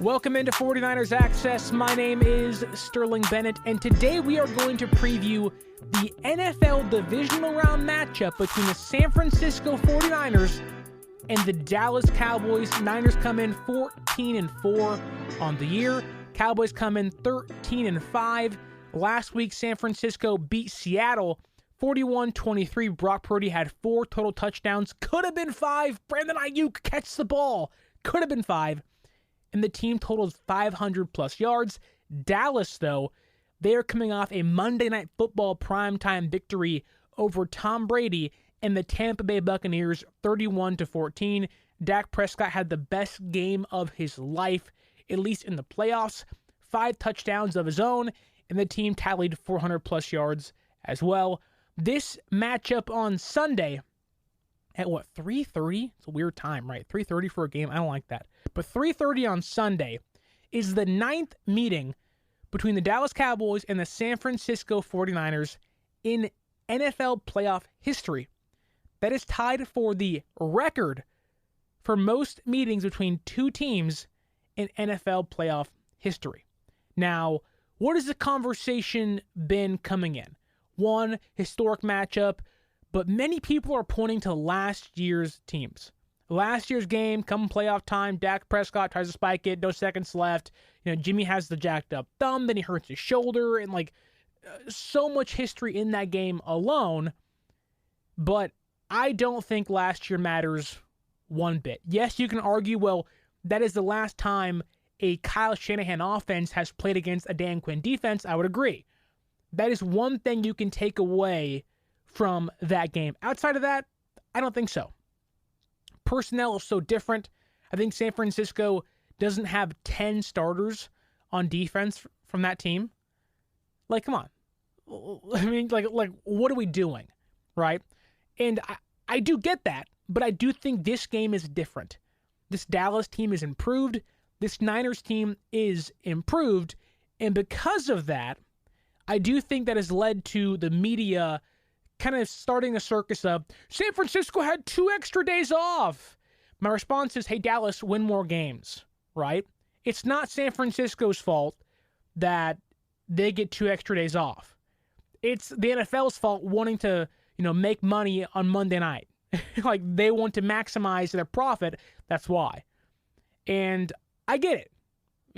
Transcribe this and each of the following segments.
Welcome into 49ers Access. My name is Sterling Bennett, and today we are going to preview the NFL Divisional Round matchup between the San Francisco 49ers and the Dallas Cowboys. Niners come in 14-4 on the year. Cowboys come in 13-5. Last week, San Francisco beat Seattle 41-23. Brock Purdy had 4 total touchdowns. Could have been 5. Brandon Aiyuk catch the ball. Could have been 5. And the team totals 500-plus yards. Dallas, though, they are coming off a Monday Night Football primetime victory over Tom Brady and the Tampa Bay Buccaneers, 31-14. Dak Prescott had the best game of his life, at least in the playoffs. 5 touchdowns of his own, and the team tallied 400-plus yards as well. This matchup on Sunday at 3:30? It's a weird time, right? 3:30 for a game. I don't like that. But 3:30 on Sunday is the 9th meeting between the Dallas Cowboys and the San Francisco 49ers in NFL playoff history. That is tied for the record for most meetings between two teams in NFL playoff history. Now, what has the conversation been coming in? One, historic matchup, but many people are pointing to last year's teams. Last year's game, come playoff time, Dak Prescott tries to spike it, no seconds left. Jimmy has the jacked up thumb, then he hurts his shoulder, and so much history in that game alone. But I don't think last year matters one bit. Yes, you can argue, well, that is the last time a Kyle Shanahan offense has played against a Dan Quinn defense. I would agree. That is one thing you can take away from that game. Outside of that, I don't think so. Personnel is so different. I think San Francisco doesn't have 10 starters on defense from that team. Come on. I mean, what are we doing, right? And I do get that, but I do think this game is different. This Dallas team is improved. This Niners team is improved. And because of that, I do think that has led to the media kind of starting a circus of San Francisco had 2 extra days off. My response is, hey, Dallas, win more games, right? It's not San Francisco's fault that they get 2 extra days off. It's the NFL's fault wanting to, make money on Monday night. They want to maximize their profit. That's why. And I get it.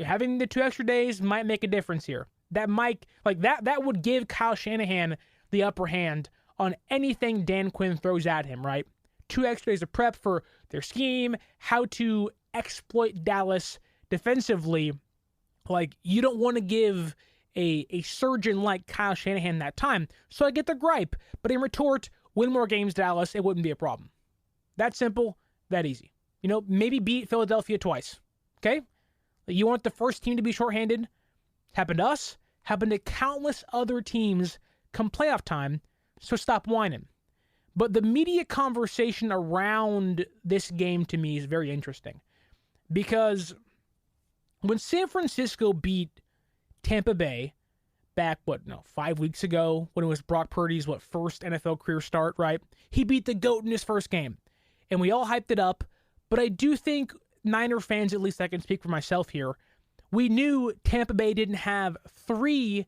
Having the 2 extra days might make a difference here. That might, that would give Kyle Shanahan the upper hand on anything Dan Quinn throws at him, right? 2 extra days of prep for their scheme, how to exploit Dallas defensively. You don't want to give a surgeon like Kyle Shanahan that time. So I get the gripe. But in retort, win more games, Dallas, it wouldn't be a problem. That simple, that easy. Maybe beat Philadelphia twice, okay? You want the first team to be shorthanded? Happened to us, happened to countless other teams come playoff time. So stop whining. But the media conversation around this game to me is very interesting. Because when San Francisco beat Tampa Bay back, 5 weeks ago, when it was Brock Purdy's, first NFL career start, right? He beat the GOAT in his first game. And we all hyped it up. But I do think Niner fans, at least I can speak for myself here, we knew Tampa Bay didn't have 3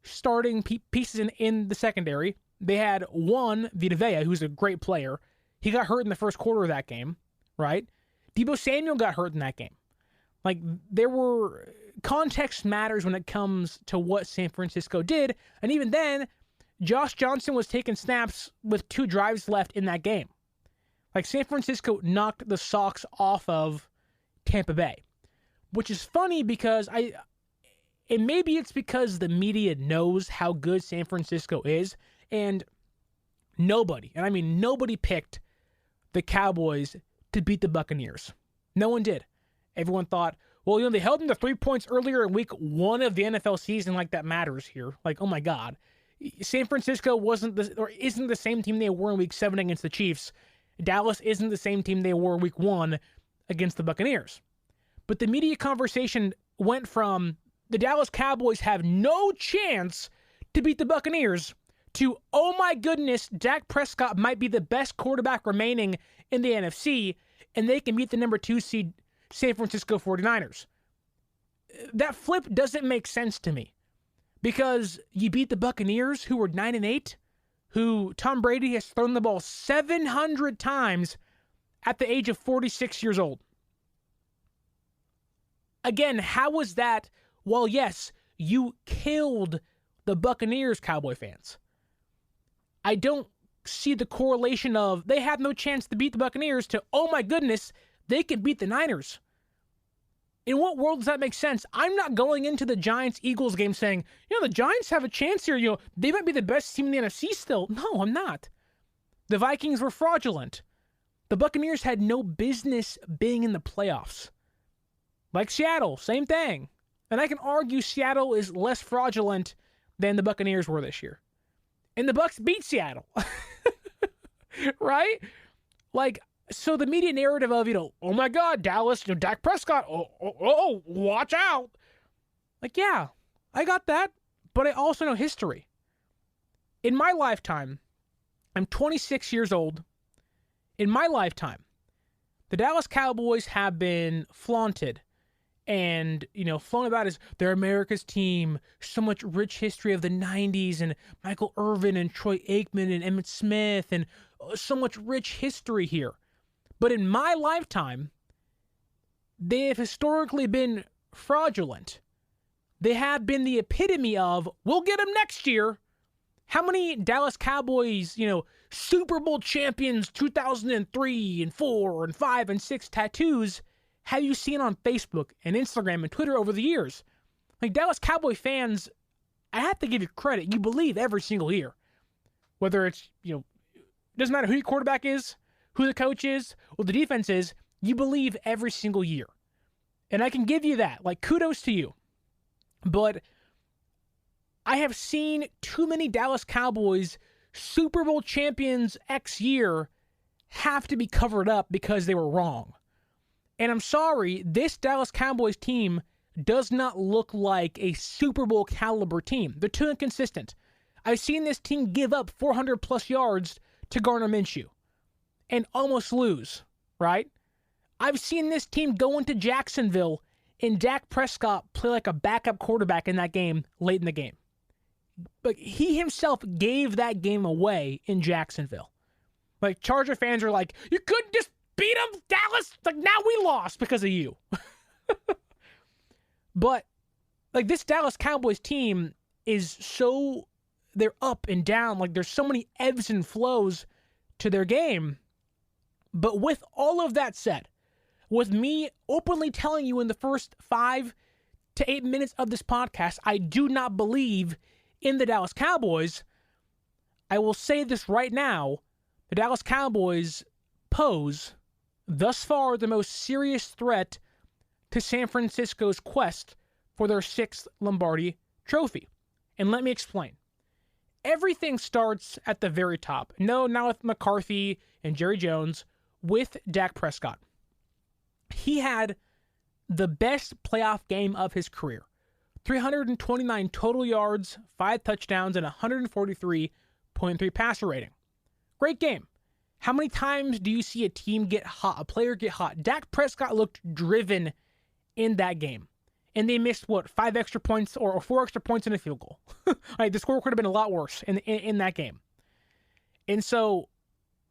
starting pieces in the secondary. They had one, Vita Vea, who's a great player. He got hurt in the first quarter of that game, right? Deebo Samuel got hurt in that game. There were context matters when it comes to what San Francisco did. And even then, Josh Johnson was taking snaps with 2 drives left in that game. San Francisco knocked the socks off of Tampa Bay, which is funny because and maybe it's because the media knows how good San Francisco is, and nobody, and I mean nobody, picked the Cowboys to beat the Buccaneers. No one did. Everyone thought, well, they held them to 3 points earlier in week 1 of the NFL season, that matters here. Oh my God. San Francisco isn't the same team they were in week 7 against the Chiefs. Dallas isn't the same team they were in week 1 against the Buccaneers. But the media conversation went from the Dallas Cowboys have no chance to beat the Buccaneers to, oh my goodness, Dak Prescott might be the best quarterback remaining in the NFC, and they can beat the number 2 seed San Francisco 49ers. that flip doesn't make sense to me. Because you beat the Buccaneers, who were 9-8, who Tom Brady has thrown the ball 700 times at the age of 46 years old. Again, how was that? Well, yes, you killed the Buccaneers, Cowboy fans. I don't see the correlation of they have no chance to beat the Buccaneers to, oh my goodness, they can beat the Niners. In what world does that make sense? I'm not going into the Giants-Eagles game saying, the Giants have a chance here. They might be the best team in the NFC still. No, I'm not. The Vikings were fraudulent. The Buccaneers had no business being in the playoffs. Like Seattle, same thing. And I can argue Seattle is less fraudulent than the Buccaneers were this year. And the Bucs beat Seattle. Right? So the media narrative of, oh my God, Dallas, Dak Prescott, oh, watch out. Yeah, I got that, but I also know history. In my lifetime, I'm 26 years old. In my lifetime, the Dallas Cowboys have been flaunted and, flown about as they're America's team, so much rich history of the 90s and Michael Irvin and Troy Aikman and Emmitt Smith and so much rich history here. But in my lifetime, they have historically been fraudulent. They have been the epitome of, we'll get them next year. How many Dallas Cowboys, Super Bowl champions 2003 and 4 and 5 and 6 tattoos have you seen on Facebook and Instagram and Twitter over the years? Dallas Cowboy fans, I have to give you credit. You believe every single year. Whether it's, doesn't matter who your quarterback is, who the coach is, or the defense is, you believe every single year. And I can give you that. Kudos to you. But I have seen too many Dallas Cowboys Super Bowl champions X year have to be covered up because they were wrong. And I'm sorry, this Dallas Cowboys team does not look like a Super Bowl caliber team. They're too inconsistent. I've seen this team give up 400-plus yards to Gardner Minshew and almost lose, right? I've seen this team go into Jacksonville and Dak Prescott play like a backup quarterback in that game late in the game. But he himself gave that game away in Jacksonville. Charger fans are like, you couldn't just beat them, Dallas? Now we lost because of you. But, this Dallas Cowboys team is so, they're up and down. There's so many ebbs and flows to their game. But with all of that said, with me openly telling you in the first 5 to 8 minutes of this podcast, I do not believe in the Dallas Cowboys, I will say this right now, the Dallas Cowboys pose, thus far, the most serious threat to San Francisco's quest for their 6th Lombardi trophy. And let me explain. Everything starts at the very top. No, not with McCarthy and Jerry Jones, with Dak Prescott. He had the best playoff game of his career. 329 total yards, 5 touchdowns, and 143.3 passer rating. Great game. How many times do you see a team get hot, a player get hot? Dak Prescott looked driven in that game. And they missed, 5 extra points or 4 extra points in a field goal. The score could have been a lot worse in that game. And so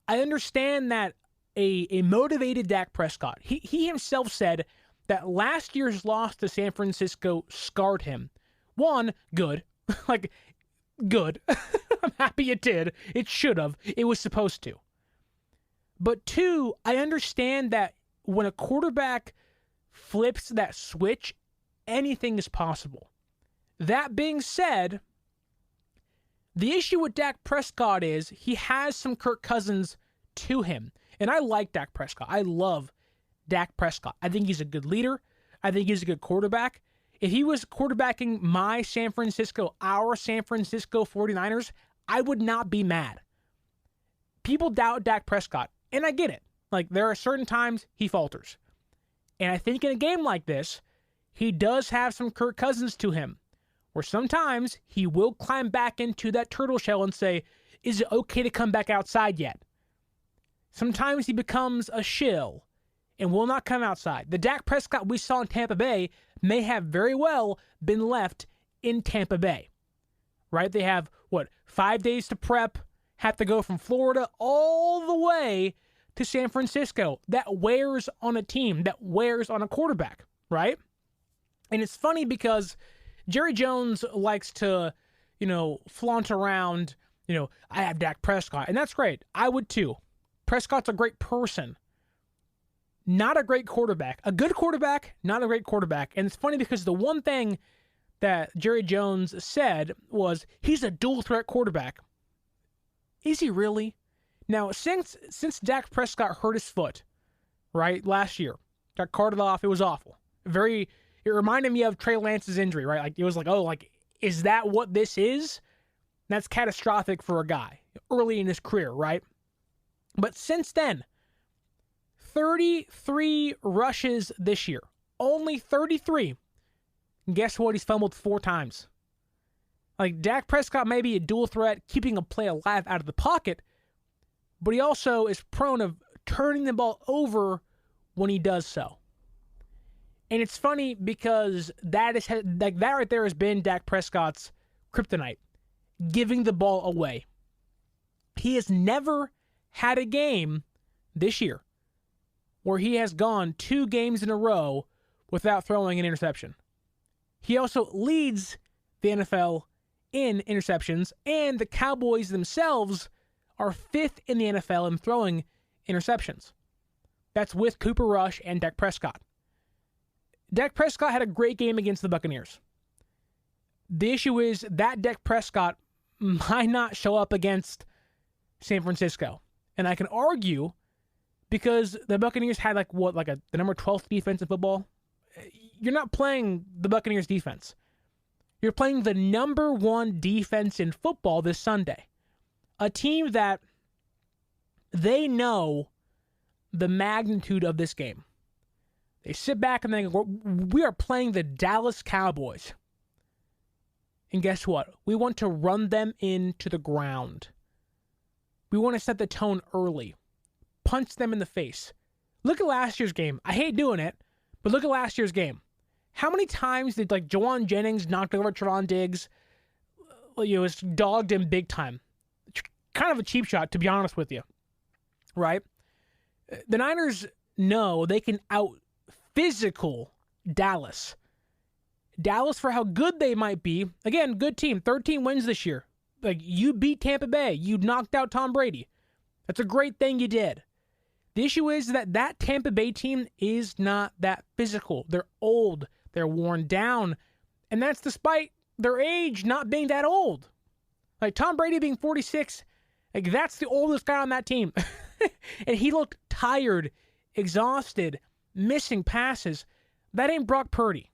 I understand that a motivated Dak Prescott, he himself said that last year's loss to San Francisco scarred him. One, good. Good. I'm happy it did. It should have. It was supposed to. But 2, I understand that when a quarterback flips that switch, anything is possible. That being said, the issue with Dak Prescott is he has some Kirk Cousins to him. And I like Dak Prescott. I love Dak Prescott. I think he's a good leader. I think he's a good quarterback. If he was quarterbacking our San Francisco 49ers, I would not be mad. People doubt Dak Prescott, and I get it. There are certain times he falters. And I think in a game like this, he does have some Kirk Cousins to him, where sometimes he will climb back into that turtle shell and say, is it okay to come back outside yet? Sometimes he becomes a shill, and will not come outside. The Dak Prescott we saw in Tampa Bay may have very well been left in Tampa Bay, right? They have, 5 days to prep, have to go from Florida all the way to San Francisco. That wears on a team, that wears on a quarterback, right? And it's funny because Jerry Jones likes to, flaunt around, I have Dak Prescott, and that's great. I would too. Prescott's a great person. Not a great quarterback. A good quarterback, not a great quarterback. And it's funny because the one thing that Jerry Jones said was he's a dual threat quarterback. Is he really? Now, since Dak Prescott hurt his foot, right, last year, got carted off, it was awful. It reminded me of Trey Lance's injury, right? Like, it was like, is that what this is? That's catastrophic for a guy early in his career, right? But since then, 33 rushes this year. Only 33. And guess what? He's fumbled 4 times. Like, Dak Prescott may be a dual threat, keeping a play alive out of the pocket, but he also is prone of turning the ball over when he does so. And it's funny because that right there has been Dak Prescott's kryptonite, giving the ball away. He has never had a game this year where he has gone 2 games in a row without throwing an interception. He also leads the NFL in interceptions, and the Cowboys themselves are 5th in the NFL in throwing interceptions. That's with Cooper Rush and Dak Prescott. Dak Prescott had a great game against the Buccaneers. The issue is that Dak Prescott might not show up against San Francisco. And I can argue because the Buccaneers had the number 12th defense in football. You're not playing the Buccaneers defense. You're playing the number 1 defense in football this Sunday. A team that they know the magnitude of this game. They sit back and they go, we are playing the Dallas Cowboys. And guess what? We want to run them into the ground. We want to set the tone early. Punch them in the face. Look at last year's game. I hate doing it, but look at last year's game. How many times did Jawan Jennings knock over Trevon Diggs? Was dogged him big time. Kind of a cheap shot, to be honest with you. Right? The Niners know they can out-physical Dallas. Dallas, for how good they might be, again, good team, 13 wins this year. You beat Tampa Bay. You knocked out Tom Brady. That's a great thing you did. The issue is that Tampa Bay team is not that physical. They're old. They're worn down. And that's despite their age not being that old. Tom Brady being 46, that's the oldest guy on that team. And he looked tired, exhausted, missing passes. That ain't Brock Purdy.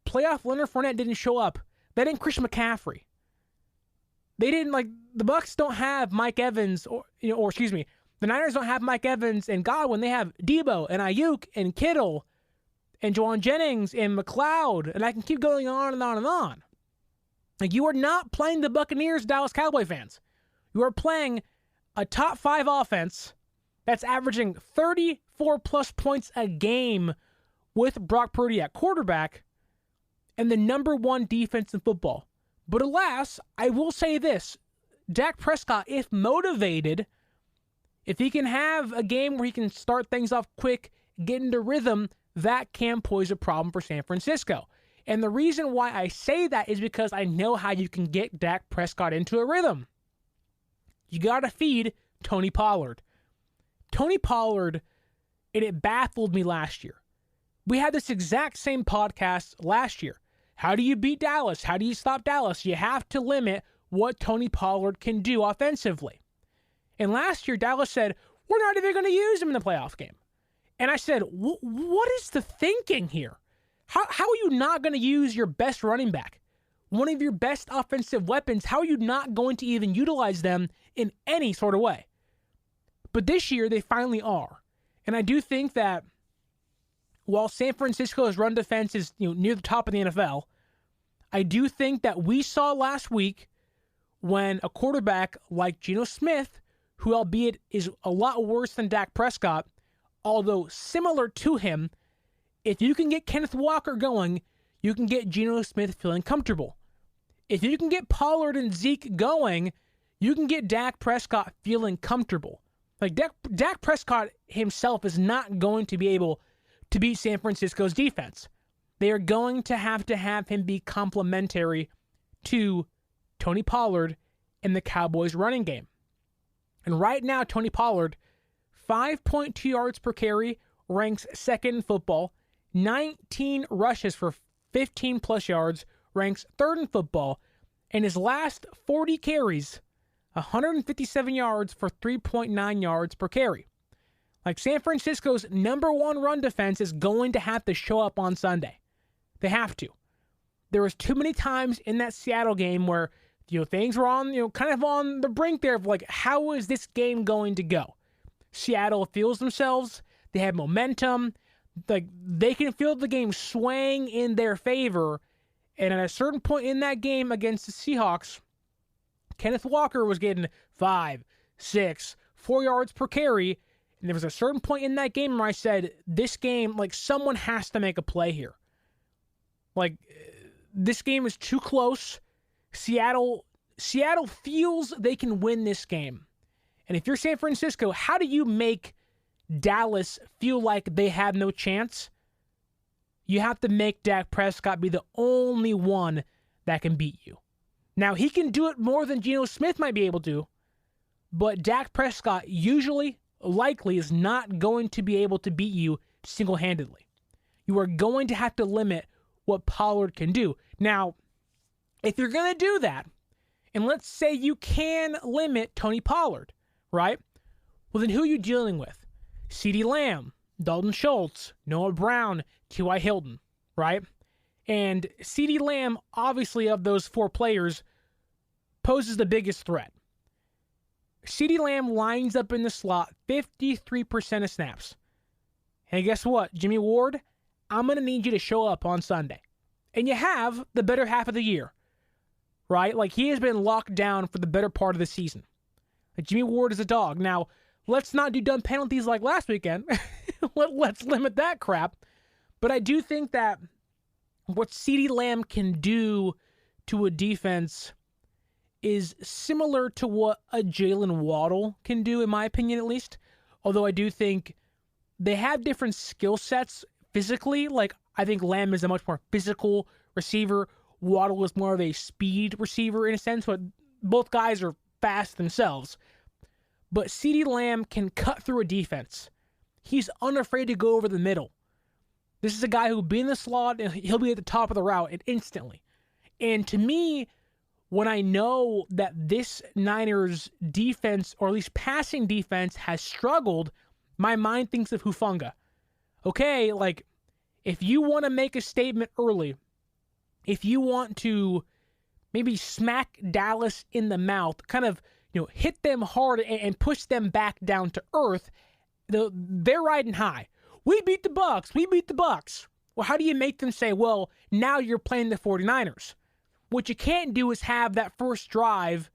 Playoff Leonard Fournette didn't show up. That ain't Chris McCaffrey. They didn't, the Bucs don't have Mike Evans, the Niners don't have Mike Evans and Godwin. They have Deebo and Aiyuk and Kittle and Jawan Jennings and McLeod, and I can keep going on and on and on. You are not playing the Buccaneers, Dallas Cowboy fans. You are playing a top 5 offense that's averaging 34-plus points a game with Brock Purdy at quarterback and the number 1 defense in football. But alas, I will say this. Dak Prescott, if motivated, if he can have a game where he can start things off quick, get into rhythm, that can pose a problem for San Francisco. And the reason why I say that is because I know how you can get Dak Prescott into a rhythm. You got to feed Tony Pollard. Tony Pollard, and it baffled me last year. We had this exact same podcast last year. How do you beat Dallas? How do you stop Dallas? You have to limit what Tony Pollard can do offensively. And last year, Dallas said, we're not even going to use him in the playoff game. And I said, what is the thinking here? How are you not going to use your best running back? One of your best offensive weapons, how are you not going to even utilize them in any sort of way? But this year, they finally are. And I do think that while San Francisco's run defense is near the top of the NFL, I do think that we saw last week when a quarterback like Geno Smith, who albeit is a lot worse than Dak Prescott, although similar to him, if you can get Kenneth Walker going, you can get Geno Smith feeling comfortable. If you can get Pollard and Zeke going, you can get Dak Prescott feeling comfortable. Like Dak Prescott himself is not going to be able to beat San Francisco's defense. They are going to have him be complementary to Tony Pollard in the Cowboys running game. And right now, Tony Pollard, 5.2 yards per carry, ranks second in football. 19 rushes for 15 plus yards, ranks third in football. And his last 40 carries, 157 yards for 3.9 yards per carry. Like, San Francisco's number one run defense is going to have to show up on Sunday. They have to. There was too many times in that Seattle game where, things were on, kind of on the brink there of like, how is this game going to go? Seattle feels themselves. They have momentum. Like, they can feel the game swaying in their favor. And at a certain point in that game against the Seahawks, Kenneth Walker was getting 5, 6, 4 yards per carry. And there was a certain point in that game where I said, this game, like, someone has to make a play here. Like, this game is too close. Seattle feels they can win this game. And if you're San Francisco, how do you make Dallas feel like they have no chance? You have to make Dak Prescott be the only one that can beat you. Now, he can do it more than Geno Smith might be able to, but Dak Prescott likely is not going to be able to beat you single-handedly. You are going to have to limit what Pollard can do. Now, if you're going to do that, and let's say you can limit Tony Pollard, right? Well, then who are you dealing with? CeeDee Lamb, Dalton Schultz, Noah Brown, T.Y. Hilton, right? And CeeDee Lamb, obviously, of those four players, poses the biggest threat. CeeDee Lamb lines up in the slot 53% of snaps. And guess what, Jimmy Ward? I'm going to need you to show up on Sunday. And you have the better half of the year, right? Like, he has been locked down for the better part of the season. Like, Jimmy Ward is a dog. Now, let's not do dumb penalties like last weekend. Let's limit that crap. But I do think that what CeeDee Lamb can do to a defense is similar to what a Jalen Waddle can do, in my opinion at least. Although I do think they have different skill sets physically. Like, I think Lamb is a much more physical receiver. Waddle is more of a speed receiver in a sense, but both guys are fast themselves. But CeeDee Lamb can cut through a defense. He's unafraid to go over the middle. This is a guy who will be in the slot and he'll be at the top of the route and instantly. And to me, when I know that this Niners defense, or at least passing defense, has struggled, my mind thinks of Hufanga. Okay, like, if you want to make a statement early, if you want to maybe smack Dallas in the mouth, kind of, hit them hard and push them back down to earth, they're riding high. We beat the Bucs. We beat the Bucs. Well, how do you make them say, well, now you're playing the 49ers? What you can't do is have that first drive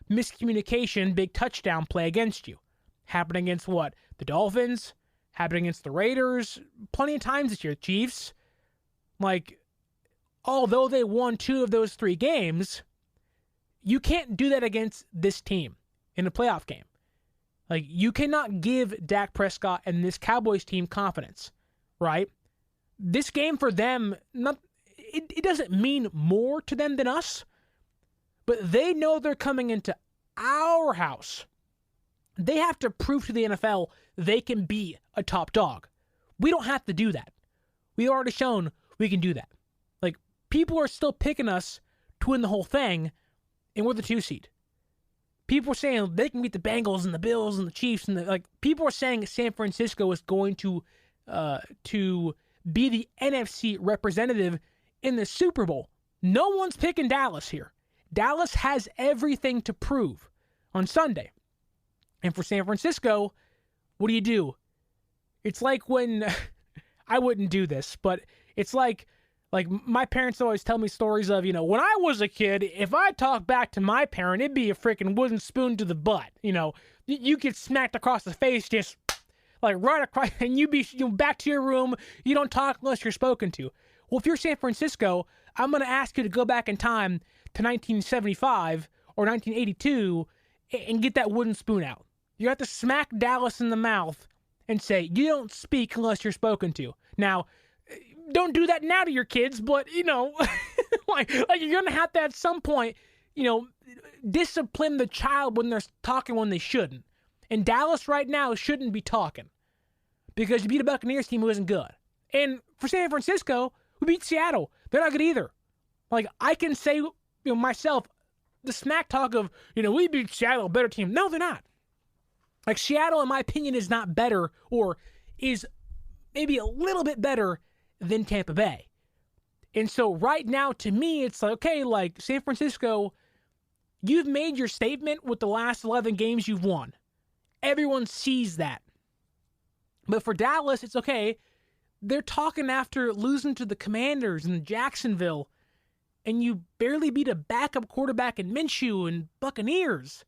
miscommunication, big touchdown play against you. Happened against what? The Dolphins? Happened against the Raiders? Plenty of times this year. Chiefs? Like, although they won 2 of those 3 games, you can't do that against this team in a playoff game. Like, you cannot give Dak Prescott and this Cowboys team confidence, right? This game for them, it doesn't mean more to them than us, but they know they're coming into our house. They have to prove to the NFL they can be a top dog. We don't have to do that. We've already shown we can do that. Like, people are still picking us to win the whole thing, and we're the 2 seed. People are saying they can beat the Bengals and the Bills and the Chiefs, and people are saying San Francisco is going to be the NFC representative in the Super Bowl. No one's picking Dallas here. Dallas has everything to prove on Sunday. And for San Francisco, what do? It's like when I wouldn't do this, but it's like my parents always tell me stories of, when I was a kid, if I talked back to my parent, it'd be a freaking wooden spoon to the butt. You get smacked across the face, just like right across, and you be back to your room. You don't talk unless you're spoken to. Well, if you're San Francisco, I'm going to ask you to go back in time to 1975 or 1982 and get that wooden spoon out. You have to smack Dallas in the mouth and say, you don't speak unless you're spoken to. Now, don't do that now to your kids, but, like you're going to have to at some point, discipline the child when they're talking when they shouldn't. And Dallas right now shouldn't be talking because you beat a Buccaneers team who isn't good. And for San Francisco, we beat Seattle. They're not good either. Like, I can say, myself, the smack talk of, we beat Seattle, a better team. No, they're not. Like, Seattle, in my opinion, is not better or is maybe a little bit better than Tampa Bay. And so right now, to me, it's like, okay, like, San Francisco, you've made your statement with the last 11 games you've won. Everyone sees that. But for Dallas, it's okay. They're talking after losing to the Commanders and Jacksonville, and you barely beat a backup quarterback in Minshew and Buccaneers.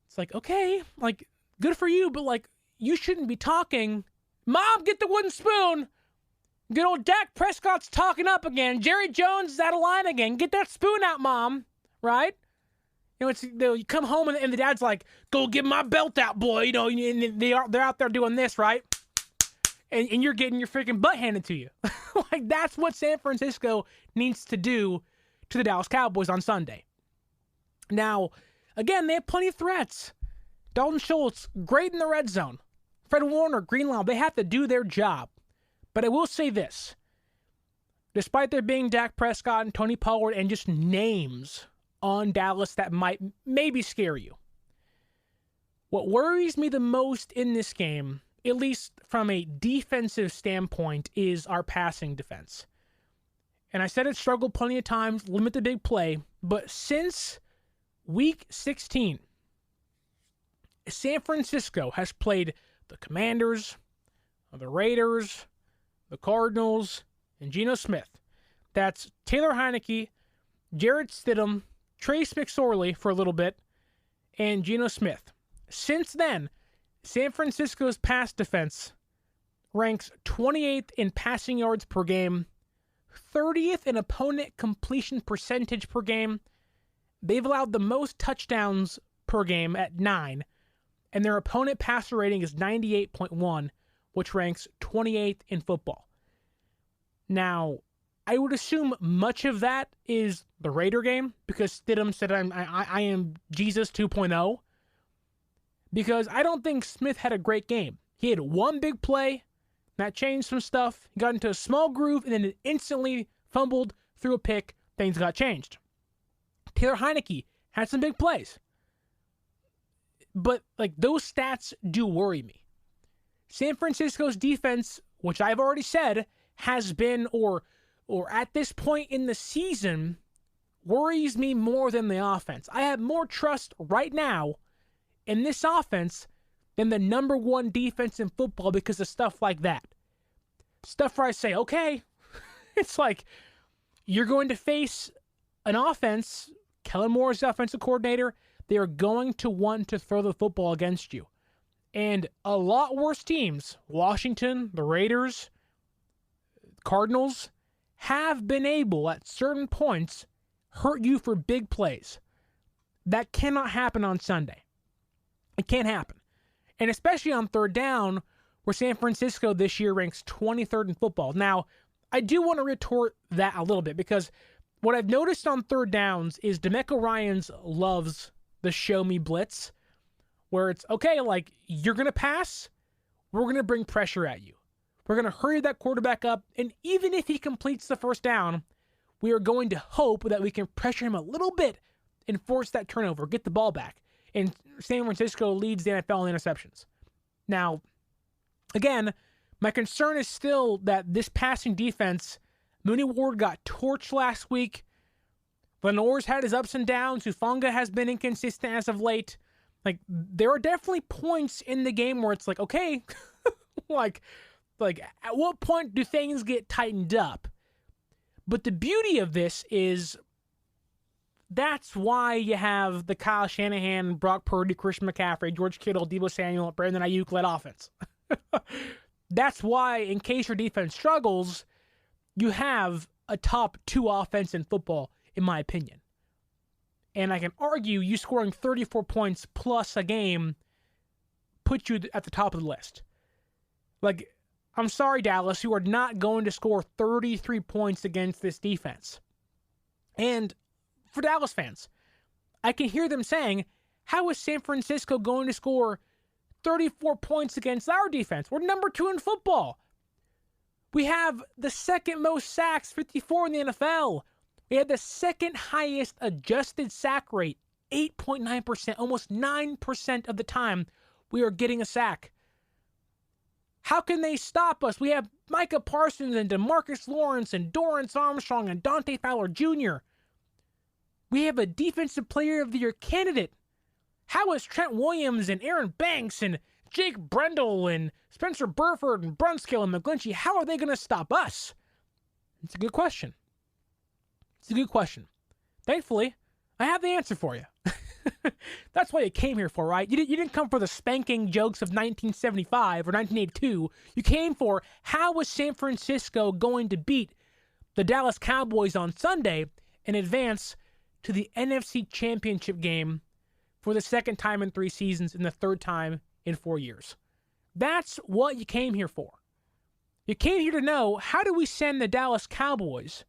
It's like, okay, like, good for you, but, like, you shouldn't be talking. Mom, get the wooden spoon. Good old Dak Prescott's talking up again. Jerry Jones is out of line again. Get that spoon out, Mom. Right? You come home and the dad's like, go get my belt out, boy. And they're out there doing this, right? And you're getting your freaking butt handed to you. Like, that's what San Francisco needs to do to the Dallas Cowboys on Sunday. Now, again, they have plenty of threats. Dalton Schultz, great in the red zone. Fred Warner, Greenlaw, they have to do their job. But I will say this. Despite there being Dak Prescott and Tony Pollard and just names on Dallas that might maybe scare you, what worries me the most in this game, at least from a defensive standpoint, is our passing defense. And I said it struggled plenty of times, limit the big play, but since week 16, San Francisco has played the Commanders, the Raiders, the Cardinals, and Geno Smith. That's Taylor Heineke, Jarrett Stidham, Trace McSorley for a little bit, and Geno Smith. Since then, San Francisco's pass defense ranks 28th in passing yards per game, 30th in opponent completion percentage per game. They've allowed the most touchdowns per game at 9, and their opponent passer rating is 98.1, which ranks 28th in football. Now, I would assume much of that is the Raider game, because Stidham said I am Jesus 2.0, because I don't think Smith had a great game. He had one big play, that changed some stuff, he got into a small groove, and then it instantly fumbled through a pick, things got changed. Taylor Heineke had some big plays. But, like, those stats do worry me. San Francisco's defense, which I've already said, has been, or at this point in the season, worries me more than the offense. I have more trust right now in this offense than the number one defense in football because of stuff like that. Stuff where I say, okay, it's like, you're going to face an offense, Kellen Moore is the offensive coordinator, they are going to want to throw the football against you. And a lot worse teams, Washington, the Raiders, Cardinals, have been able at certain points hurt you for big plays. That cannot happen on Sunday. It can't happen. And especially on third down, where San Francisco this year ranks 23rd in football. Now, I do want to retort that a little bit, because what I've noticed on third downs is DeMeco Ryans loves the show me blitz, where it's, okay, like, you're going to pass, we're going to bring pressure at you. We're going to hurry that quarterback up, and even if he completes the first down, we are going to hope that we can pressure him a little bit and force that turnover, get the ball back. And San Francisco leads the NFL in interceptions. Now, again, my concern is still that this passing defense, Mooney Ward got torched last week. Lenore's had his ups and downs. Hufanga has been inconsistent as of late. Like, there are definitely points in the game where it's like, okay, like at what point do things get tightened up? But the beauty of this is That's why you have the Kyle Shanahan, Brock Purdy, Christian McCaffrey, George Kittle, Deebo Samuel, Brandon Aiyuk led offense. That's why, in case your defense struggles, you have a top 2 offense in football, in my opinion. And I can argue you scoring 34 points plus a game puts you at the top of the list. Like, I'm sorry, Dallas, you are not going to score 33 points against this defense. And for Dallas fans, I can hear them saying, how is San Francisco going to score 34 points against our defense? We're number 2 in football. We have the second most sacks, 54 in the NFL. We had the second highest adjusted sack rate, 8.9%, almost 9% of the time we are getting a sack. How can they stop us? We have Micah Parsons and DeMarcus Lawrence and Dorrance Armstrong and Dante Fowler Jr. We have a Defensive Player of the Year candidate. How is Trent Williams and Aaron Banks and Jake Brendel and Spencer Burford and Brunskill and McGlinchey, how are they going to stop us? It's a good question. It's a good question. Thankfully, I have the answer for you. That's what you came here for, right? You didn't come for the spanking jokes of 1975 or 1982. You came for how was San Francisco going to beat the Dallas Cowboys on Sunday and advance to the NFC Championship game for the second time in 3 seasons and the third time in 4 years. That's what you came here for. You came here to know, how do we send the Dallas Cowboys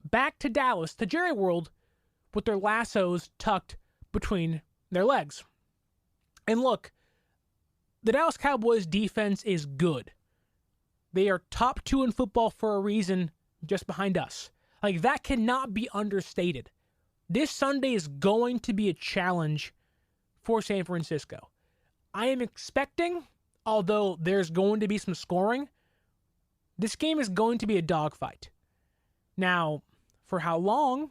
back to Dallas, to Jerry World, with their lassos tucked between their legs? And look, the Dallas Cowboys defense is good. They are top 2 in football for a reason, just behind us. Like, that cannot be understated. This Sunday is going to be a challenge for San Francisco. I am expecting, although there's going to be some scoring, this game is going to be a dogfight. Now, for how long?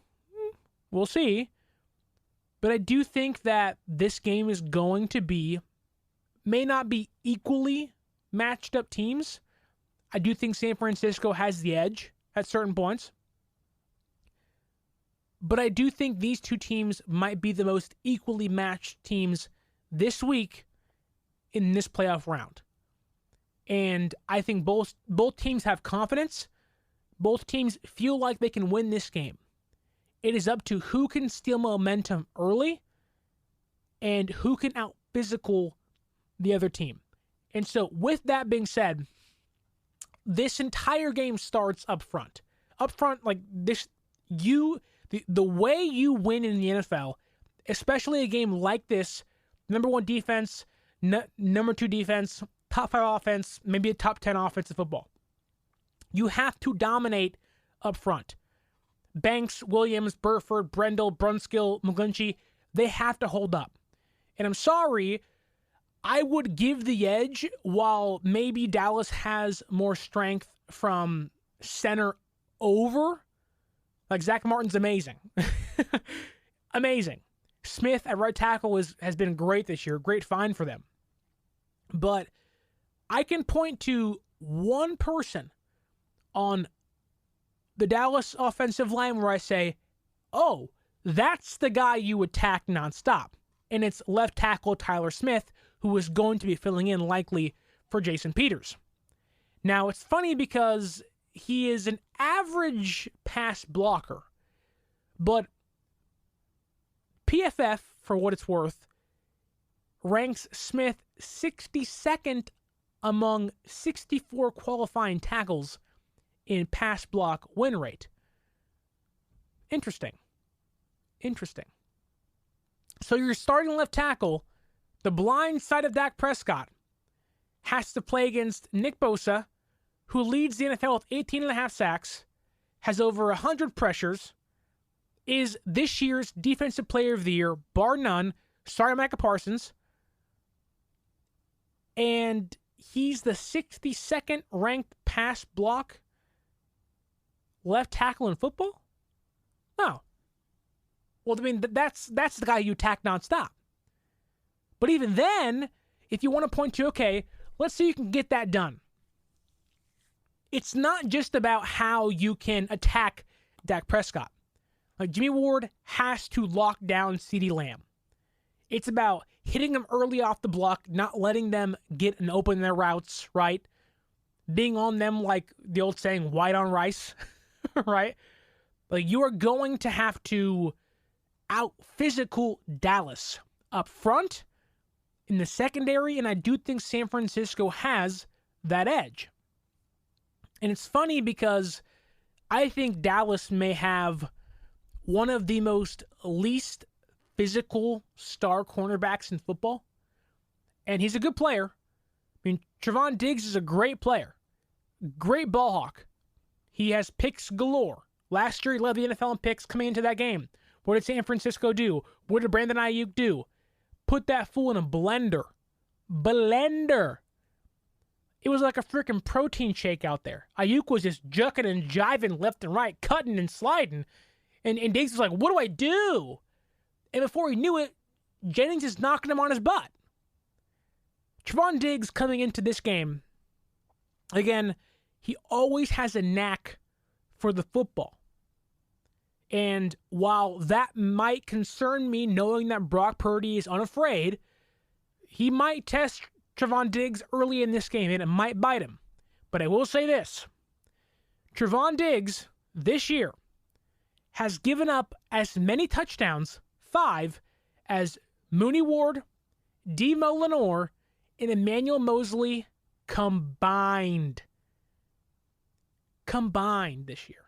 We'll see. But I do think that this game is going to be, may not be equally matched up teams. I do think San Francisco has the edge at certain points. But I do think these two teams might be the most equally matched teams this week in this playoff round. And I think both teams have confidence. Both teams feel like they can win this game. It is up to who can steal momentum early and who can out-physical the other team. And so with that being said, this entire game starts up front. Up front, like this, the way you win in the NFL, especially a game like this, number 1 defense, number 2 defense, top 5 offense, maybe a top 10 offense of football. You have to dominate up front. Banks, Williams, Burford, Brendel, Brunskill, McGlinchey, they have to hold up. And I'm sorry, I would give the edge while maybe Dallas has more strength from center over. Like, Zach Martin's amazing. Amazing. Smith at right tackle has been great this year. Great find for them. But I can point to one person on the Dallas offensive line where I say, oh, that's the guy you attack nonstop. And it's left tackle Tyler Smith, who is going to be filling in likely for Jason Peters. Now, it's funny because he is an average pass blocker, but PFF, for what it's worth, ranks Smith 62nd among 64 qualifying tackles in pass block win rate. Interesting. So your starting left tackle, the blind side of Dak Prescott, has to play against Nick Bosa, who leads the NFL with 18.5 sacks, has over 100 pressures, is this year's Defensive Player of the Year, bar none. Sorry, Micah Parsons. And he's the 62nd ranked pass block left tackle in football? No. Well, I mean, that's the guy you attack nonstop. But even then, if you want to point to, okay, let's see you can get that done. It's not just about how you can attack Dak Prescott. Like, Jimmy Ward has to lock down CeeDee Lamb. It's about hitting them early off the block, not letting them get and open their routes, right? Being on them like the old saying, white on rice, right? Like, you are going to have to out-physical Dallas up front, in the secondary, and I do think San Francisco has that edge. And it's funny because I think Dallas may have one of the most least physical star cornerbacks in football. And he's a good player. I mean, Trevon Diggs is a great player. Great ball hawk. He has picks galore. Last year, he led the NFL in picks coming into that game. What did San Francisco do? What did Brandon Aiyuk do? Put that fool in a blender. Blender. It was like a freaking protein shake out there. Aiyuk was just jucking and jiving left and right, cutting and sliding. And Diggs was like, what do I do? And before he knew it, Jennings is knocking him on his butt. Trevon Diggs coming into this game, again, he always has a knack for the football. And while that might concern me, knowing that Brock Purdy is unafraid, he might test Trevon Diggs early in this game, and it might bite him. But I will say this. Trevon Diggs, this year, has given up as many touchdowns, 5, as Mooney Ward, Demo Lenore, and Emmanuel Mosley combined. Combined this year.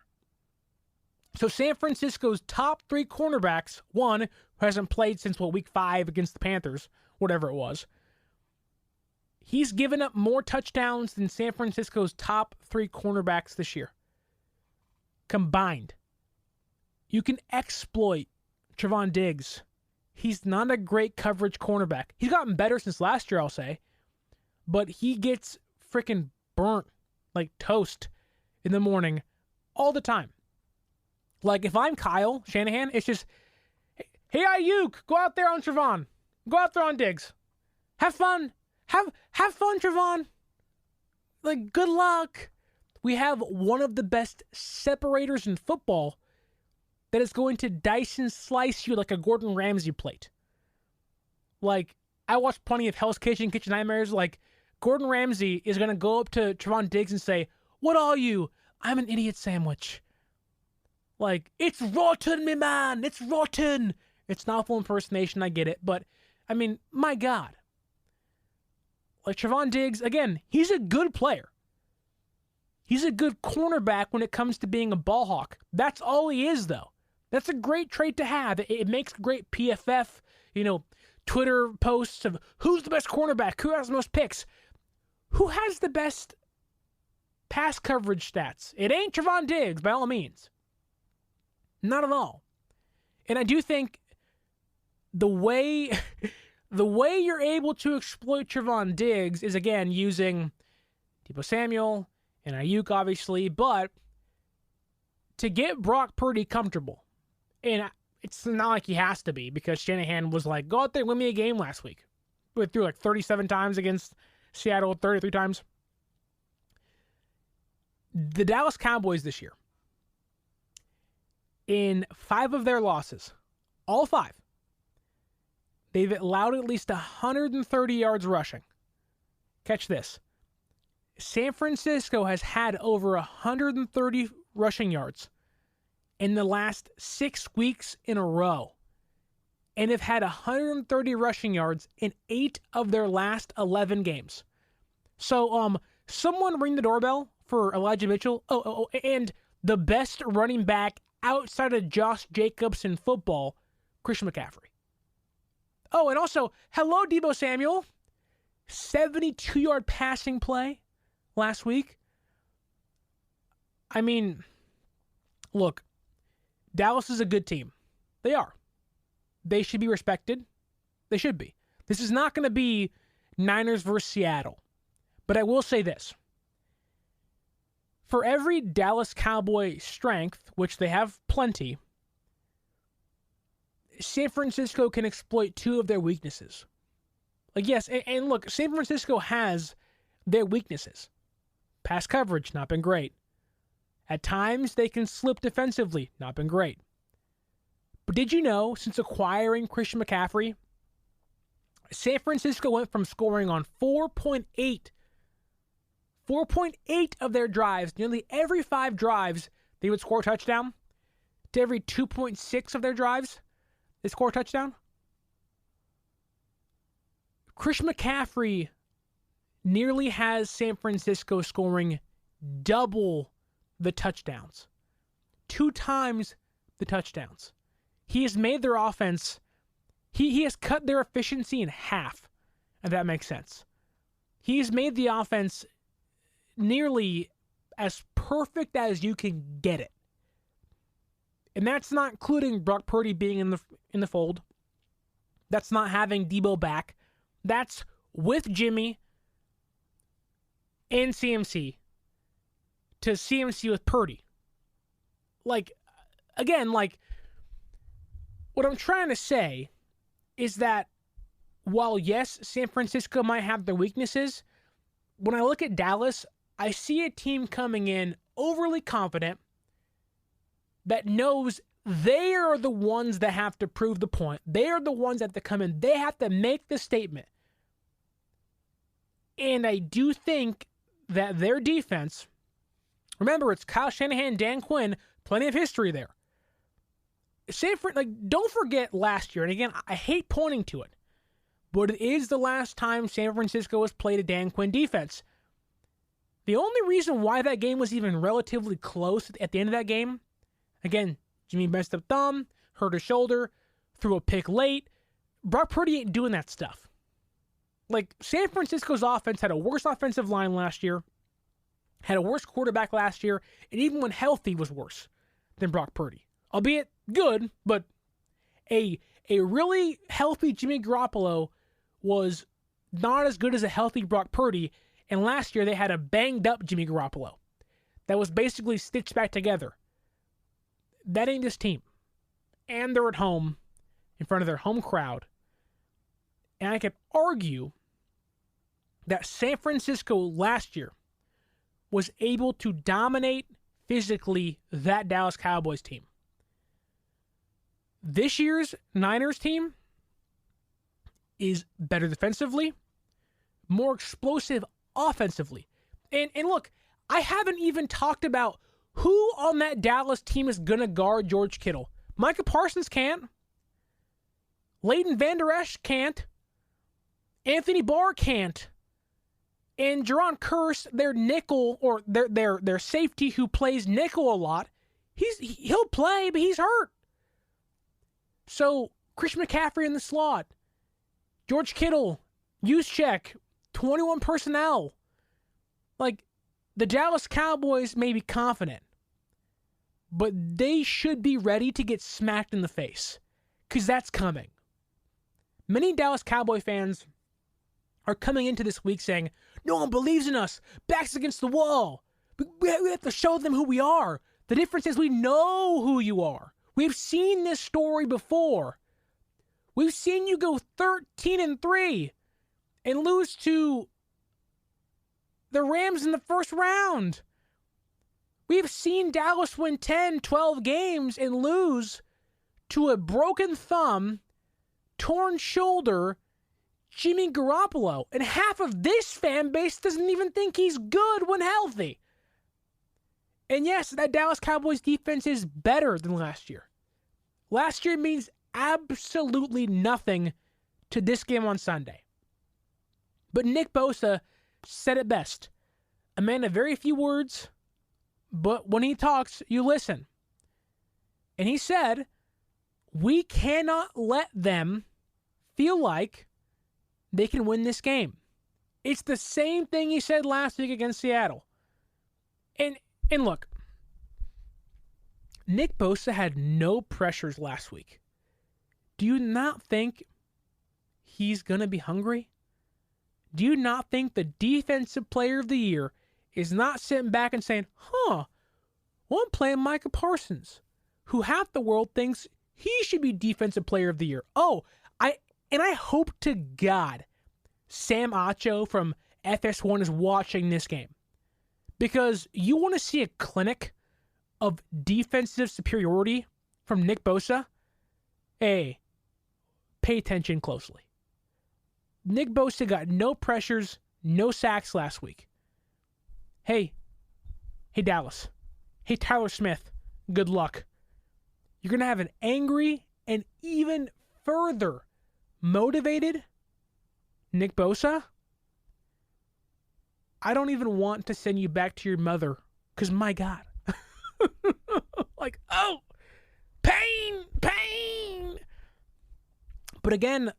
So San Francisco's top 3 cornerbacks, one who hasn't played since, week 5 against the Panthers, whatever it was, he's given up more touchdowns than San Francisco's top 3 cornerbacks this year. Combined. You can exploit Trevon Diggs. He's not a great coverage cornerback. He's gotten better since last year, I'll say. But he gets freaking burnt like toast in the morning all the time. Like, if I'm Kyle Shanahan, it's just, hey, Aiyuk, go out there on Trevon. Go out there on Diggs. Have fun. Have fun, Trevon. Like, good luck. We have one of the best separators in football that is going to dice and slice you like a Gordon Ramsay plate. Like, I watched plenty of Hell's Kitchen Nightmares. Like, Gordon Ramsay is going to go up to Trevon Diggs and say, what are you? I'm an idiot sandwich. Like, it's rotten, me man. It's rotten. It's an awful impersonation. I get it. But, I mean, my God. Like, Trevon Diggs, again, he's a good player. He's a good cornerback when it comes to being a ball hawk. That's all he is, though. That's a great trait to have. It makes great PFF, Twitter posts of who's the best cornerback, who has the most picks, who has the best pass coverage stats. It ain't Trevon Diggs, by all means. Not at all. And I do think the way you're able to exploit Trevon Diggs is, again, using Deebo Samuel and Aiyuk, obviously, but to get Brock Purdy comfortable. And it's not like he has to be, because Shanahan was like, go out there and win me a game last week. We threw like 37 times against Seattle, 33 times. The Dallas Cowboys this year, in 5 of their losses, all 5, they've allowed at least 130 yards rushing. Catch this. San Francisco has had over 130 rushing yards in the last 6 weeks in a row, and have had 130 rushing yards in 8 of their last 11 games. So, someone ring the doorbell for Elijah Mitchell. And the best running back outside of Josh Jacobs in football, Christian McCaffrey. Oh, and also, hello, Deebo Samuel. 72-yard passing play last week. I mean, look, Dallas is a good team. They are. They should be respected. They should be. This is not going to be Niners versus Seattle. But I will say this. For every Dallas Cowboy strength, which they have plenty, San Francisco can exploit 2 of their weaknesses. Like, yes, and look, San Francisco has their weaknesses. Pass coverage, not been great. At times, they can slip defensively, not been great. But did you know, since acquiring Christian McCaffrey, San Francisco went from scoring on 4.8 of their drives, nearly every 5 drives, they would score a touchdown, to every 2.6 of their drives, they score a touchdown? Christian McCaffrey nearly has San Francisco scoring double the touchdowns. 2 times the touchdowns. He has made their offense, he has cut their efficiency in half, if that makes sense. He has made the offense nearly as perfect as you can get it. And that's not including Brock Purdy being in the fold. That's not having Deebo back. That's with Jimmy and CMC to CMC with Purdy. Like, again, like, what I'm trying to say is that while, yes, San Francisco might have their weaknesses, when I look at Dallas, I see a team coming in overly confident that knows they are the ones that have to prove the point. They are the ones that have to come in. They have to make the statement. And I do think that their defense, remember, it's Kyle Shanahan, Dan Quinn, plenty of history there. Don't forget last year, and again, I hate pointing to it, but it is the last time San Francisco has played a Dan Quinn defense. The only reason why that game was even relatively close at the end of that game, again, Jimmy messed up thumb, hurt his shoulder, threw a pick late. Brock Purdy ain't doing that stuff. Like, San Francisco's offense had a worse offensive line last year, had a worse quarterback last year, and even when healthy was worse than Brock Purdy. Albeit good, but a really healthy Jimmy Garoppolo was not as good as a healthy Brock Purdy, and last year they had a banged-up Jimmy Garoppolo that was basically stitched back together. That ain't this team. And they're at home, in front of their home crowd. And I could argue that San Francisco last year was able to dominate physically that Dallas Cowboys team. This year's Niners team is better defensively, more explosive offensively. And look, I haven't even talked about who on that Dallas team is going to guard George Kittle. Micah Parsons can't. Leighton Vander Esch can't. Anthony Barr can't. And Jaron Curse, their nickel, or their safety who plays nickel a lot, he'll play, but he's hurt. So, Christian McCaffrey in the slot, George Kittle, Juszczyk, 21 personnel. Like, the Dallas Cowboys may be confident, but they should be ready to get smacked in the face, because that's coming. Many Dallas Cowboy fans are coming into this week saying, no one believes in us, backs against the wall. We have to show them who we are. The difference is we know who you are. We've seen this story before. We've seen you go 13-3 and lose to the Rams in the first round. We've seen Dallas win 10, 12 games and lose to a broken thumb, torn shoulder, Jimmy Garoppolo. And half of this fan base doesn't even think he's good when healthy. And yes, that Dallas Cowboys defense is better than last year. Last year means absolutely nothing to this game on Sunday. But Nick Bosa said it best. A man of very few words, but when he talks, you listen. And he said, we cannot let them feel like they can win this game. It's the same thing he said last week against Seattle. And look, Nick Bosa had no pressures last week. Do you not think he's going to be hungry? Do you not think the defensive player of the year is not sitting back and saying, well, I'm playing Micah Parsons, who half the world thinks he should be defensive player of the year. I hope to God Sam Acho from FS1 is watching this game. Because you want to see a clinic of defensive superiority from Nick Bosa? Hey, pay attention closely. Nick Bosa got no pressures, no sacks last week. Hey, Dallas. Hey, Tyler Smith. Good luck. You're going to have an angry and even further motivated Nick Bosa. I don't even want to send you back to your mother because, my God. Like, oh, pain. But again,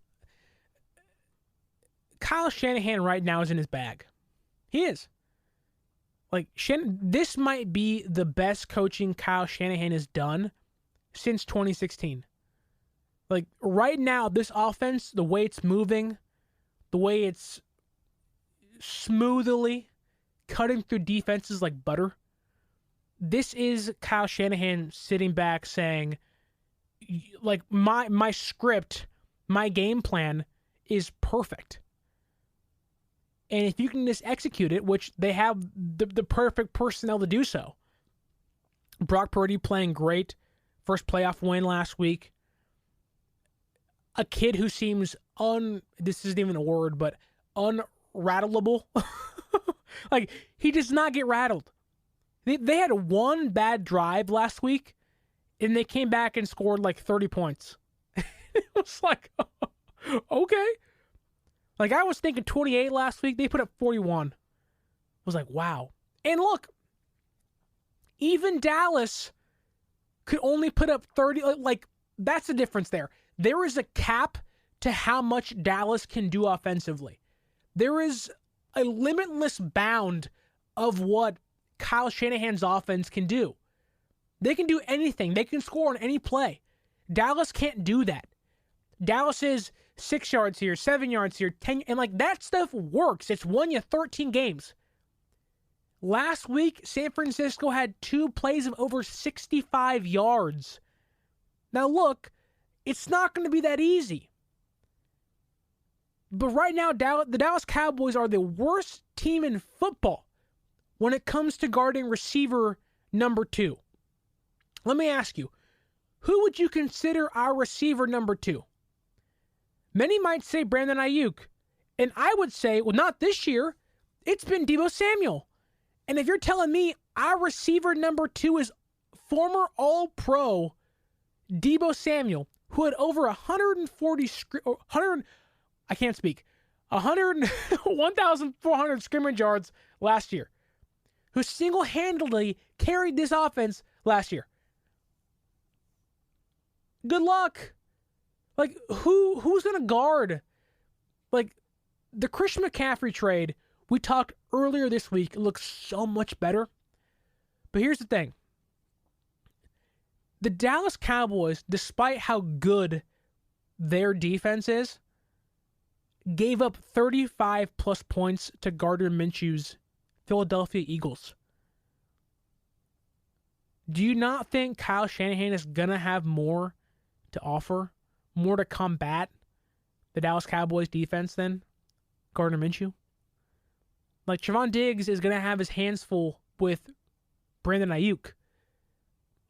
Kyle Shanahan right now is in his bag. He is. Like, this might be the best coaching Kyle Shanahan has done since 2016. Like, right now, this offense, the way it's moving, the way it's smoothly cutting through defenses like butter, this is Kyle Shanahan sitting back saying, like, my script, my game plan is perfect. And if you can just execute it, which they have the perfect personnel to do so. Brock Purdy playing great. First playoff win last week. A kid who seems this isn't even a word, but unrattleable. Like, he does not get rattled. They had one bad drive last week, and they came back and scored like 30 points. It was like, okay. Like, I was thinking 28 last week. They put up 41. I was like, wow. And look, even Dallas could only put up 30. Like, that's the difference there. There is a cap to how much Dallas can do offensively. There is a limitless bound of what Kyle Shanahan's offense can do. They can do anything. They can score on any play. Dallas can't do that. Dallas is 6 yards here, 7 yards here, 10, and like that stuff works. It's won you 13 games. Last week, San Francisco had 2 plays of over 65 yards. Now look, it's not going to be that easy. But right now, the Dallas Cowboys are the worst team in football when it comes to guarding receiver number 2. Let me ask you, who would you consider our receiver number 2? Many might say Brandon Aiyuk. And I would say, well, not this year. It's been Deebo Samuel. And if you're telling me our receiver number 2 is former All-Pro Deebo Samuel, who had over 1,400 scrimmage yards last year, who single-handedly carried this offense last year. Good luck. Like, who's going to guard? Like, the Christian McCaffrey trade we talked earlier this week looks so much better. But here's the thing. The Dallas Cowboys, despite how good their defense is, gave up 35-plus points to Gardner Minshew's Philadelphia Eagles. Do you not think Kyle Shanahan is going to have more to offer, more to combat the Dallas Cowboys defense than Gardner Minshew? Like, Trevon Diggs is going to have his hands full with Brandon Aiyuk.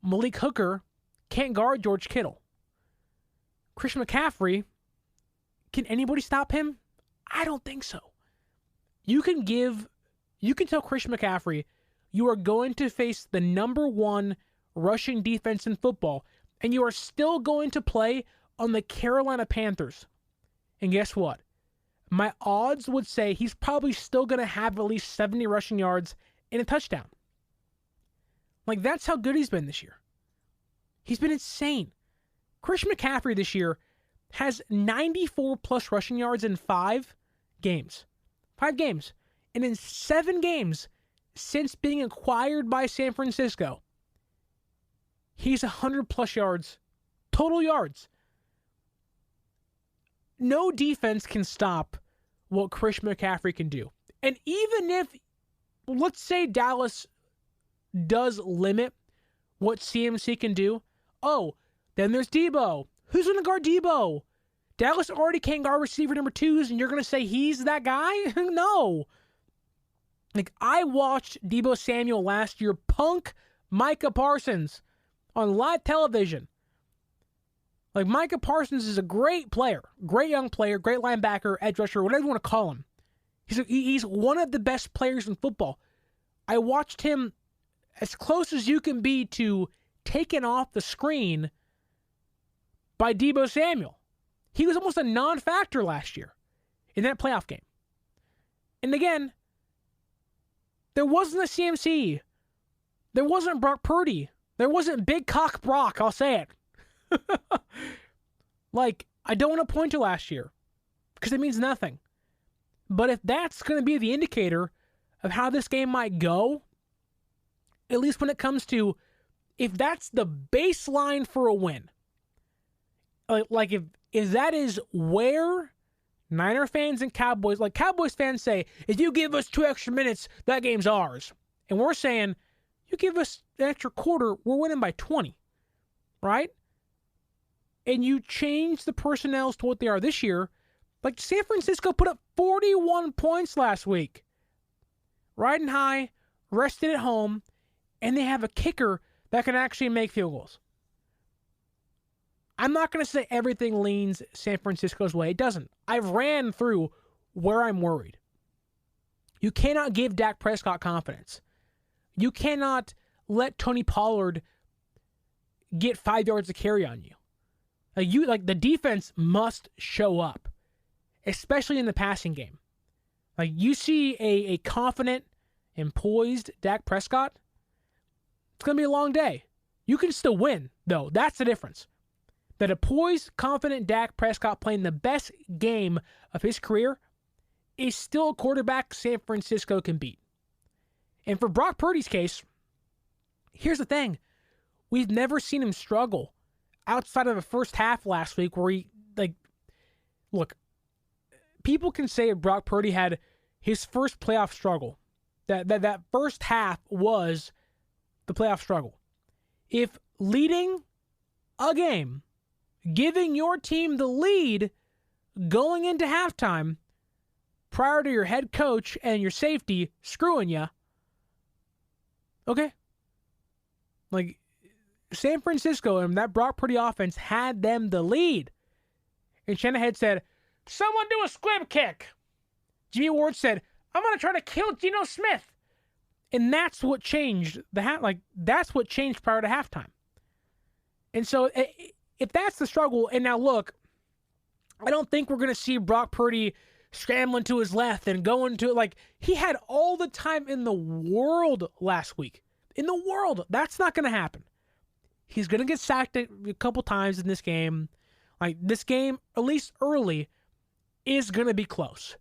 Malik Hooker can't guard George Kittle. Christian McCaffrey, can anybody stop him? I don't think so. You can tell Christian McCaffrey you are going to face the number 1 rushing defense in football, and you are still going to play on the Carolina Panthers. And guess what? My odds would say he's probably still going to have at least 70 rushing yards and a touchdown. Like, that's how good he's been this year. He's been insane. Christian McCaffrey this year has 94-plus rushing yards in 5 games. 5 games. And in 7 games since being acquired by San Francisco, he's 100-plus yards. Total yards. No defense can stop what Christian McCaffrey can do. And even if, let's say Dallas does limit what CMC can do, then there's Deebo. Who's going to guard Deebo? Dallas already can't guard receiver number 2s, and you're going to say he's that guy? No. Like, I watched Deebo Samuel last year punk Micah Parsons on live television. Like, Micah Parsons is a great player, great young player, great linebacker, edge rusher, whatever you want to call him. He's one of the best players in football. I watched him as close as you can be to taken off the screen by Deebo Samuel. He was almost a non-factor last year in that playoff game. And again, there wasn't a CMC. There wasn't Brock Purdy. There wasn't Big Cock Brock, I'll say it. Like, I don't want to point to last year because it means nothing. But if that's going to be the indicator of how this game might go, at least when it comes to, if that's the baseline for a win, like if that is where Niner fans and Cowboys fans say, if you give us 2 extra minutes, that game's ours. And we're saying, you give us an extra quarter, we're winning by 20, right? And you change the personnel to what they are this year. Like, San Francisco put up 41 points last week. Riding high, rested at home, and they have a kicker that can actually make field goals. I'm not going to say everything leans San Francisco's way. It doesn't. I've ran through where I'm worried. You cannot give Dak Prescott confidence. You cannot let Tony Pollard get 5 yards of carry on you. The defense must show up, especially in the passing game. Like, you see a confident and poised Dak Prescott, it's going to be a long day. You can still win, though. That's the difference. That a poised, confident Dak Prescott playing the best game of his career is still a quarterback San Francisco can beat. And for Brock Purdy's case, here's the thing. We've never seen him struggle outside of the first half last week where look, people can say Brock Purdy had his first playoff struggle. That first half was the playoff struggle. If leading a game, giving your team the lead going into halftime prior to your head coach and your safety screwing you, okay? Like, San Francisco and that Brock Purdy offense had them the lead. And Shanahan said, someone do a squib kick. Jimmy Ward said, I'm going to try to kill Geno Smith. And that's what changed that's what changed prior to halftime. And so if that's the struggle, and now look, I don't think we're going to see Brock Purdy scrambling to his left and going to he had all the time in the world last week. In the world. That's not going to happen. He's going to get sacked a couple times in this game. Like, this game, at least early, is going to be close.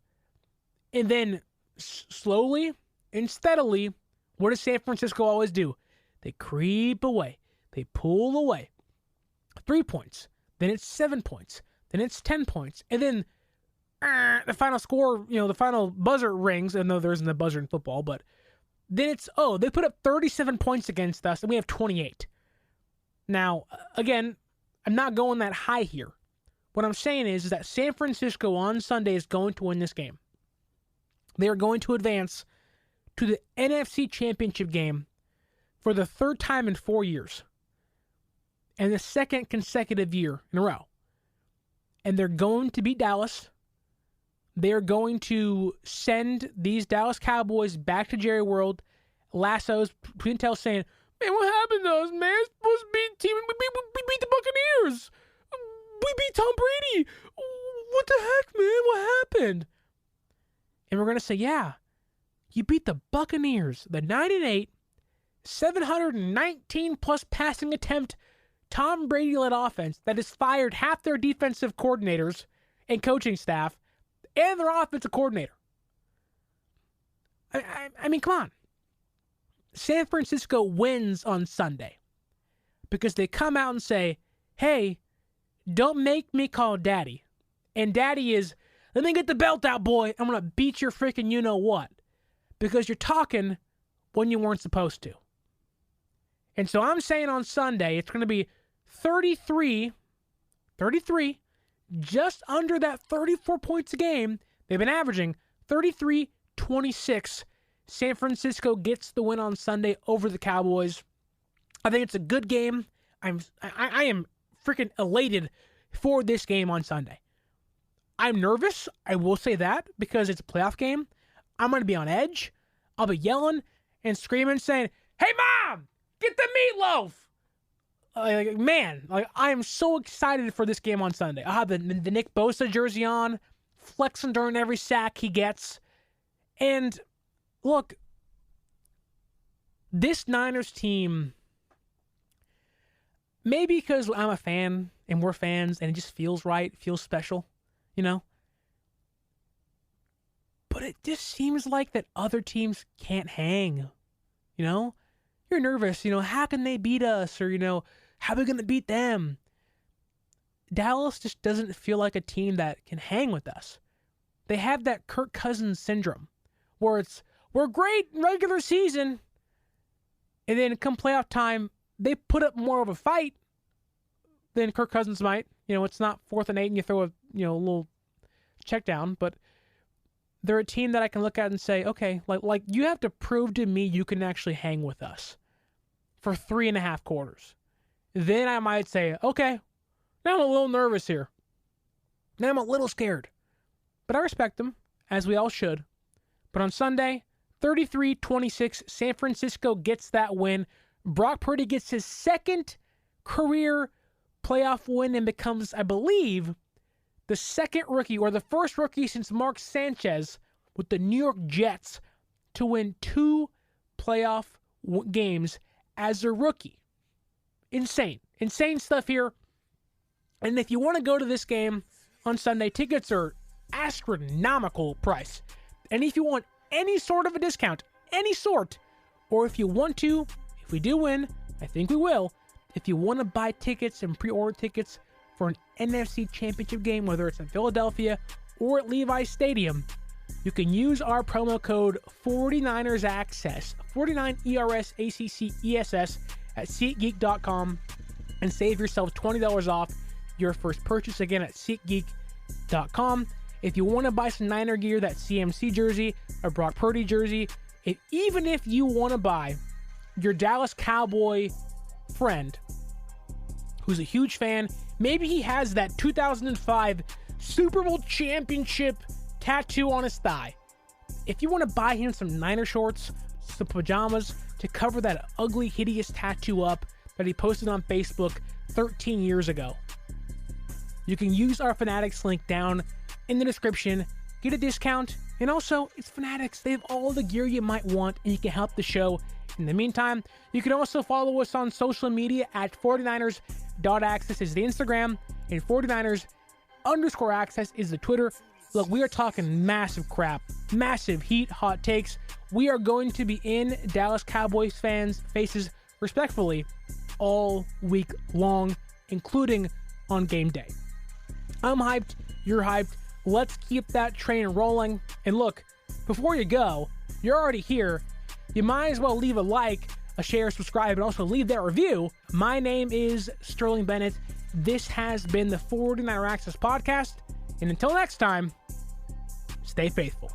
And then slowly and steadily, what does San Francisco always do? They creep away. They pull away. 3 points. Then it's 7 points. Then it's 10 points. And then the final score, the final buzzer rings, and though there isn't a buzzer in football, but then it's, they put up 37 points against us, and we have 28. Now, again, I'm not going that high here. What I'm saying is that San Francisco on Sunday is going to win this game. They are going to advance to the NFC Championship game for the third time in 4 years. And the second consecutive year in a row. And they're going to beat Dallas. They're going to send these Dallas Cowboys back to Jerry World. Lasso's Pintel saying, man, what happened to us, man? It's supposed to be team. We beat the Buccaneers. We beat Tom Brady. What the heck, man? What happened? And we're going to say, yeah, you beat the Buccaneers, the 9-8, 719-plus passing attempt, Tom Brady-led offense that has fired half their defensive coordinators and coaching staff and their offensive coordinator. I mean, come on. San Francisco wins on Sunday because they come out and say, hey, don't make me call daddy. And daddy is, let me get the belt out, boy. I'm going to beat your freaking you-know-what. Because you're talking when you weren't supposed to. And so I'm saying on Sunday, it's going to be 33, just under that 34 points a game. They've been averaging 33-26. San Francisco gets the win on Sunday over the Cowboys. I think it's a good game. I am freaking elated for this game on Sunday. I'm nervous, I will say that, because it's a playoff game. I'm going to be on edge. I'll be yelling and screaming, saying, "Hey, Mom, get the meatloaf!" I am so excited for this game on Sunday. I'll have the Nick Bosa jersey on, flexing during every sack he gets. And look, this Niners team, maybe because I'm a fan and we're fans and it just feels right, feels special, But it just seems like that other teams can't hang, You're nervous, how can they beat us? Or, how are we going to beat them? Dallas just doesn't feel like a team that can hang with us. They have that Kirk Cousins syndrome where we're great in regular season, and then come playoff time, they put up more of a fight than Kirk Cousins might. It's not 4th and 8 and you throw a little check down, but they're a team that I can look at and say, okay, like you have to prove to me you can actually hang with us for 3.5 quarters. Then I might say, okay, now I'm a little nervous here. Now I'm a little scared. But I respect them, as we all should. But on Sunday, 33-26, San Francisco gets that win. Brock Purdy gets his second career playoff win and becomes, I believe, the second rookie or the first rookie since Mark Sanchez with the New York Jets to win 2 playoff games as a rookie. Insane stuff here. And if you want to go to this game on Sunday, tickets are astronomical price. And if you want any sort of a discount, or if you want to, if we do win, I think we will, if you want to buy tickets and pre-order tickets for an NFC Championship game, whether it's in Philadelphia or at Levi's Stadium, you can use our promo code 49ERSAccess, 49ERSACCESS at SeatGeek.com and save yourself $20 off your first purchase, again at SeatGeek.com. If you want to buy some Niner gear, that CMC jersey, a Brock Purdy jersey, even if you want to buy your Dallas Cowboy friend who's a huge fan, maybe he has that 2005 Super Bowl championship tattoo on his thigh. If you want to buy him some Niner shorts, some pajamas to cover that ugly, hideous tattoo up that he posted on Facebook 13 years ago, you can use our Fanatics link down in the description, get a discount, and also, it's Fanatics. They have all the gear you might want, and you can help the show. In the meantime, you can also follow us on social media at 49ers.access is the Instagram, and 49ers_access is the Twitter. Look, we are talking massive crap, massive heat, hot takes. We are going to be in Dallas Cowboys fans' faces, respectfully, all week long, including on game day. I'm hyped. You're hyped. Let's keep that train rolling. And look, before you go, you're already here. You might as well leave a like, a share, subscribe, and also leave that review. My name is Sterling Bennett. This has been the 49er Access Podcast. And until next time, stay faithful.